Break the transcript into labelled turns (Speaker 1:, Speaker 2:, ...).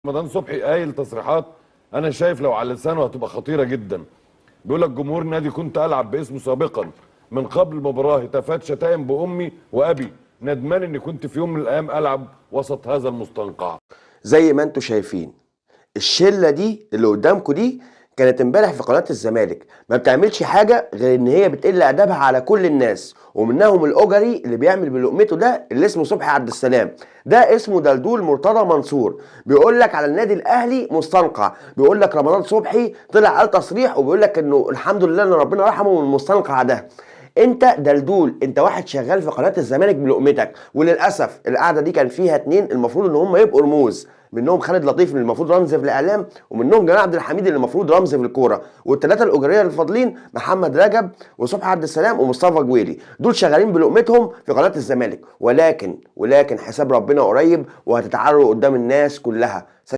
Speaker 1: رمضان صبحي قايل تصريحات انا شايف لو على لسانه هتبقى خطيره جدا. بيقول لك جمهور نادي كنت العب باسمه سابقا من قبل المباراه هتافات شتائم بامي وابي، ندمان اني كنت في يوم من الايام العب وسط هذا المستنقع.
Speaker 2: زي ما انتم شايفين الشله دي اللي قدامكم دي كانت امبارح في قناه الزمالك ما بتعملش حاجه غير ان هي بتقل ادبها على كل الناس، ومنهم الاجري اللي بيعمل بلقمته ده اللي اسمه صبحي عبد السلام. ده اسمه دلدول مرتضى منصور، بيقول لك على النادي الاهلي مستنقع، بيقول لك رمضان صبحي طلع قال تصريح وبيقول لك انه الحمد لله ان ربنا رحمه من المستنقع ده. انت دلدول، انت واحد شغال في قناه الزمالك بلقمتك، وللاسف القعده دي كان فيها اتنين المفروض ان هم يبقوا رموز، منهم خالد لطيف اللي المفروض رمز في الاعلام، ومنهم جمال عبد الحميد اللي المفروض رمز في الكوره، والثلاثه الاجريه الفاضلين محمد رجب وصبحي عبد السلام ومصطفى جويلي، دول شغالين بلقمتهم في قناه الزمالك. ولكن حساب ربنا قريب وهتتعروا قدام الناس كلها.